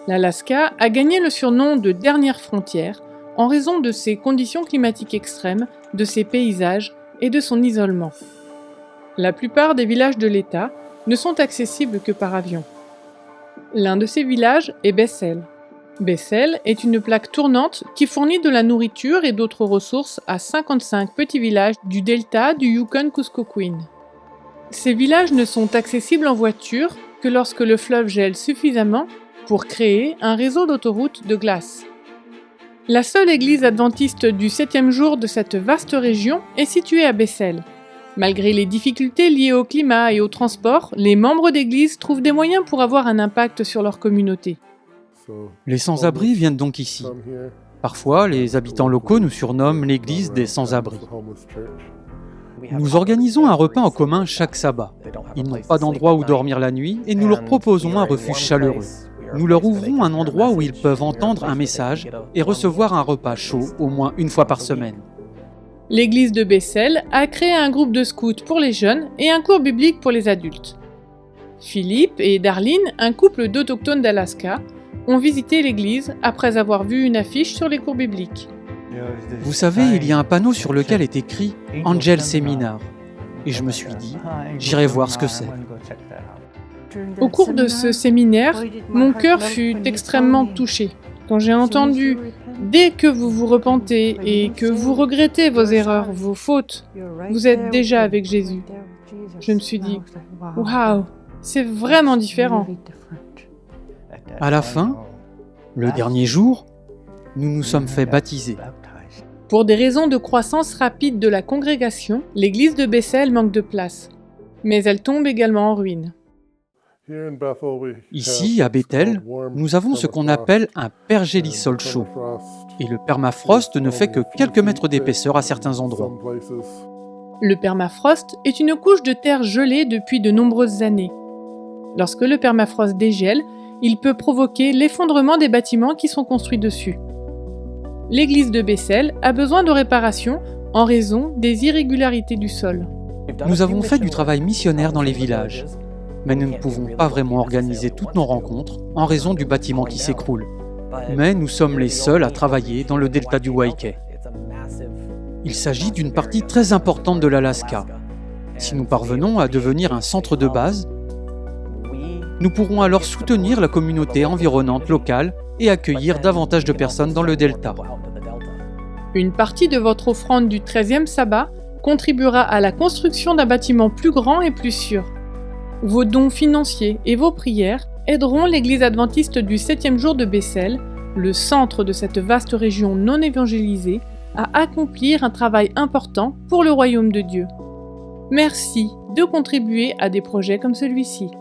L'Alaska a gagné le surnom de dernière frontière en raison de ses conditions climatiques extrêmes, de ses paysages et de son isolement. La plupart des villages de l'État ne sont accessibles que par avion. L'un de ces villages est Bethel. Bethel est une plaque tournante qui fournit de la nourriture et d'autres ressources à 55 petits villages du delta du Yukon-Kuskokwim. Ces villages ne sont accessibles en voiture que lorsque le fleuve gèle suffisamment pour créer un réseau d'autoroutes de glace. La seule église adventiste du 7e jour de cette vaste région est située à Bethel. Malgré les difficultés liées au climat et au transport, les membres d'église trouvent des moyens pour avoir un impact sur leur communauté. Les sans-abri viennent donc ici. Parfois, les habitants locaux nous surnomment l'église des sans-abri. Nous organisons un repas en commun chaque sabbat. Ils n'ont pas d'endroit où dormir la nuit et nous leur proposons un refuge chaleureux. Nous leur ouvrons un endroit où ils peuvent entendre un message et recevoir un repas chaud au moins une fois par semaine. L'église de Bethel a créé un groupe de scouts pour les jeunes et un cours biblique pour les adultes. Philippe et Darlene, un couple d'Autochtones d'Alaska, ont visité l'église après avoir vu une affiche sur les cours bibliques. Vous savez, il y a un panneau sur lequel est écrit « Angel Seminar ». Et je me suis dit, j'irai voir ce que c'est. Au cours de ce séminaire, mon cœur fut extrêmement touché. Quand j'ai entendu « Dès que vous vous repentez et que vous regrettez vos erreurs, vos fautes, vous êtes déjà avec Jésus », je me suis dit « Waouh, c'est vraiment différent ». À la fin, le dernier jour, nous nous sommes fait baptiser. Pour des raisons de croissance rapide de la congrégation, l'église de Bethel manque de place, mais elle tombe également en ruine. Ici, à Bethel, nous avons ce qu'on appelle un pergélisol chaud. Et le permafrost ne fait que quelques mètres d'épaisseur à certains endroits. Le permafrost est une couche de terre gelée depuis de nombreuses années. Lorsque le permafrost dégèle, il peut provoquer l'effondrement des bâtiments qui sont construits dessus. L'église de Bethel a besoin de réparation en raison des irrégularités du sol. Nous avons fait du travail missionnaire dans les villages, mais nous ne pouvons pas vraiment organiser toutes nos rencontres en raison du bâtiment qui s'écroule. Mais nous sommes les seuls à travailler dans le delta du Waikiki. Il s'agit d'une partie très importante de l'Alaska. Si nous parvenons à devenir un centre de base, nous pourrons alors soutenir la communauté environnante locale et accueillir davantage de personnes dans le delta. Une partie de votre offrande du 13e sabbat contribuera à la construction d'un bâtiment plus grand et plus sûr. Vos dons financiers et vos prières aideront l'église adventiste du 7e jour de Bethel, le centre de cette vaste région non évangélisée, à accomplir un travail important pour le royaume de Dieu. Merci de contribuer à des projets comme celui-ci.